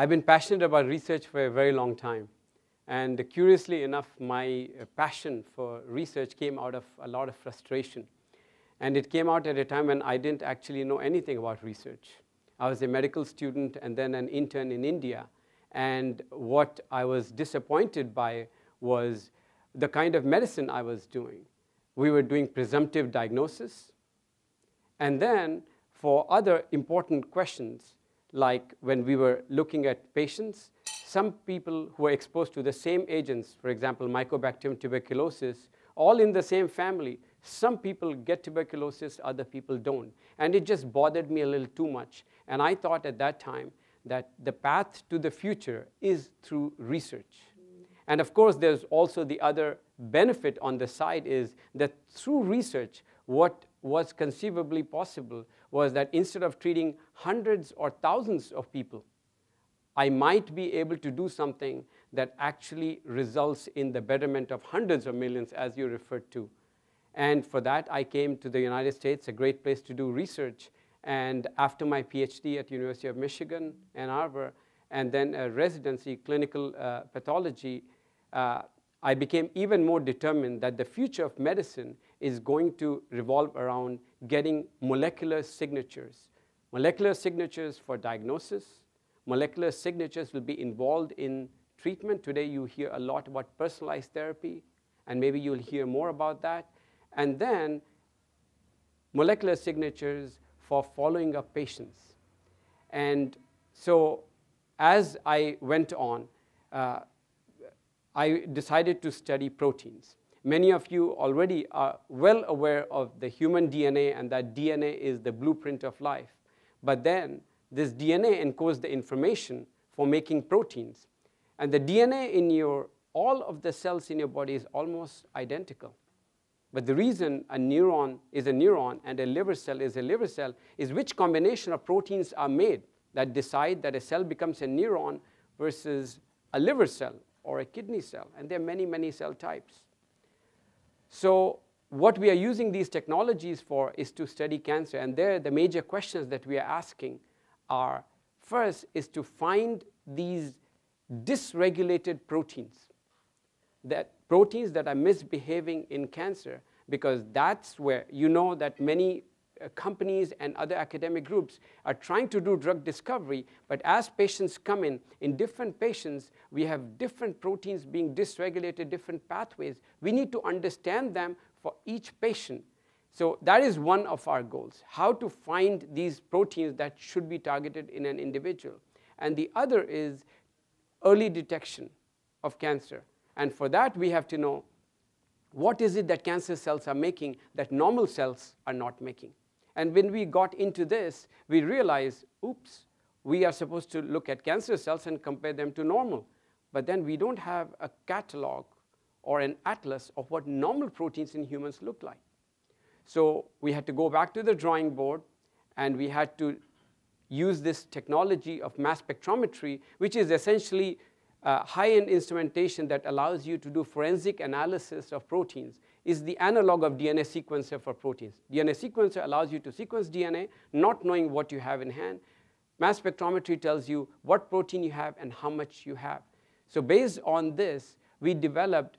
I've been passionate about research for a very long time. And curiously enough, my passion for research came out of a lot of frustration. And it came out at a time when I didn't actually know anything about research. I was a medical student and then an intern in India. And what I was disappointed by was the kind of medicine I was doing. We were doing presumptive diagnosis. And then for other important questions, like when we were looking at patients, some people who were exposed to the same agents, for example, Mycobacterium tuberculosis, all in the same family, some people get tuberculosis, other people don't. And it just bothered me a little too much. And I thought at that time that the path to the future is through research. And of course, there's also the other benefit on the side is that through research, what was conceivably possible was that instead of treating hundreds or thousands of people, I might be able to do something that actually results in the betterment of hundreds of millions, as you referred to. And for that, I came to the United States, a great place to do research. And after my PhD at University of Michigan, Ann Arbor, and then a residency, clinical pathology, I became even more determined that the future of medicine is going to revolve around getting molecular signatures. Molecular signatures for diagnosis. Molecular signatures will be involved in treatment. Today you hear a lot about personalized therapy, and maybe you'll hear more about that. And then molecular signatures for following up patients. And so as I went on, I decided to study proteins. Many of you already are well aware of the human DNA and that DNA is the blueprint of life. But then this DNA encodes the information for making proteins. And the DNA in all of the cells in your body is almost identical. But the reason a neuron is a neuron and a liver cell is a liver cell is which combination of proteins are made that decide that a cell becomes a neuron versus a liver cell or a kidney cell. And there are many, many cell types. So what we are using these technologies for is to study cancer. And there, the major questions that we are asking are, first is to find these dysregulated proteins, proteins that are misbehaving in cancer, because that's where you know that many companies and other academic groups are trying to do drug discovery, but as patients come in different patients, we have different proteins being dysregulated, different pathways. We need to understand them for each patient. So that is one of our goals, how to find these proteins that should be targeted in an individual. And the other is early detection of cancer. And for that, we have to know what is it that cancer cells are making that normal cells are not making. And when we got into this, we realized, oops, we are supposed to look at cancer cells and compare them to normal. But then we don't have a catalog or an atlas of what normal proteins in humans look like. So we had to go back to the drawing board, and we had to use this technology of mass spectrometry, which is essentially high-end instrumentation that allows you to do forensic analysis of proteins. Is the analog of DNA sequencer for proteins. DNA sequencer allows you to sequence DNA, not knowing what you have in hand. Mass spectrometry tells you what protein you have and how much you have. So based on this, we developed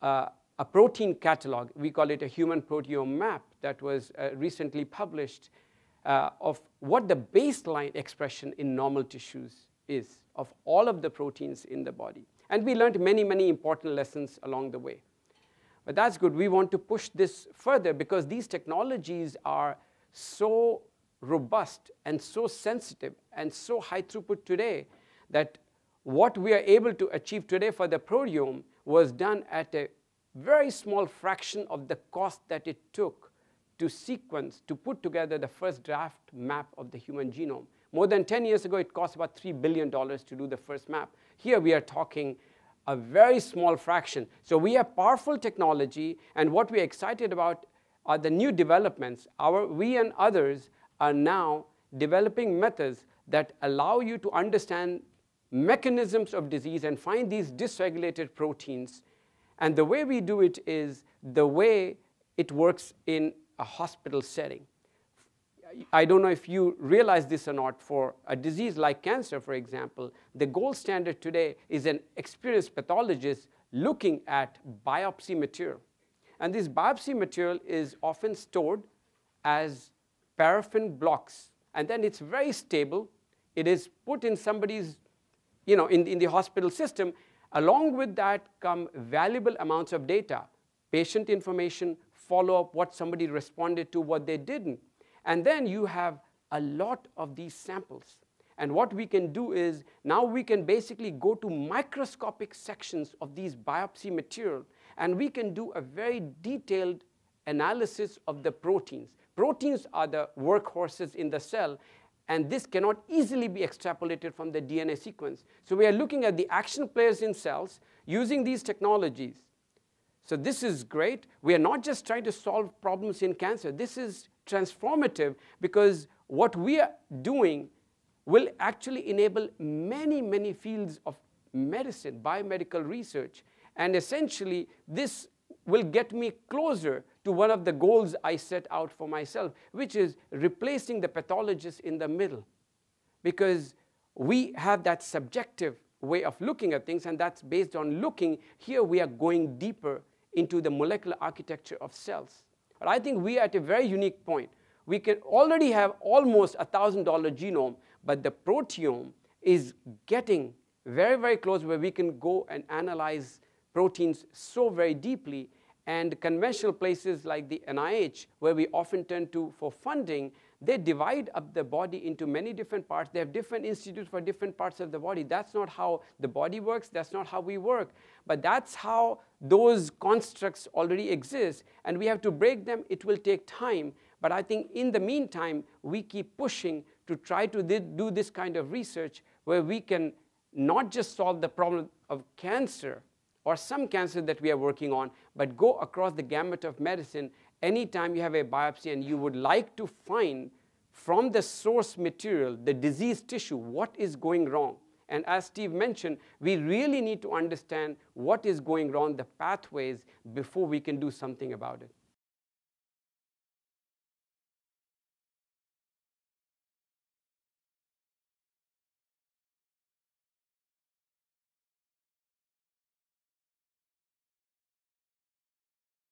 a protein catalog. We call it a human proteome map that was recently published of what the baseline expression in normal tissues is of all of the proteins in the body. And we learned many, many important lessons along the way. But that's good. We want to push this further because these technologies are so robust and so sensitive and so high throughput today that what we are able to achieve today for the proteome was done at a very small fraction of the cost that it took to sequence, to put together the first draft map of the human genome. More than 10 years ago, it cost about $3 billion to do the first map. Here we are talking a very small fraction. So we have powerful technology, and what we're excited about are the new developments. We and others are now developing methods that allow you to understand mechanisms of disease and find these dysregulated proteins. And the way we do it is the way it works in a hospital setting. I don't know if you realize this or not, for a disease like cancer, for example, the gold standard today is an experienced pathologist looking at biopsy material. And this biopsy material is often stored as paraffin blocks. And then it's very stable. It is put in somebody's, in the hospital system. Along with that come valuable amounts of data, patient information, follow-up, what somebody responded to, what they didn't. And then you have a lot of these samples. And what we can do is, now we can basically go to microscopic sections of these biopsy material, and we can do a very detailed analysis of the proteins. Proteins are the workhorses in the cell, and this cannot easily be extrapolated from the DNA sequence. So we are looking at the action players in cells using these technologies. So this is great. We are not just trying to solve problems in cancer. This is transformative, because what we are doing will actually enable many, many fields of medicine, biomedical research. And essentially, this will get me closer to one of the goals I set out for myself, which is replacing the pathologist in the middle. Because we have that subjective way of looking at things, and that's based on looking. Here we are going deeper into the molecular architecture of cells. But I think we are at a very unique point. We can already have almost a $1,000 genome, but the proteome is getting very, very close, where we can go and analyze proteins so very deeply. And conventional places like the NIH, where we often turn to for funding, they divide up the body into many different parts. They have different institutes for different parts of the body. That's not how the body works. That's not how we work. But that's how those constructs already exist. And we have to break them. It will take time. But I think in the meantime, we keep pushing to try to do this kind of research, where we can not just solve the problem of cancer, or some cancer that we are working on, but go across the gamut of medicine. Anytime you have a biopsy and you would like to find from the source material, the disease tissue, what is going wrong. And as Steve mentioned, we really need to understand what is going wrong, the pathways, before we can do something about it.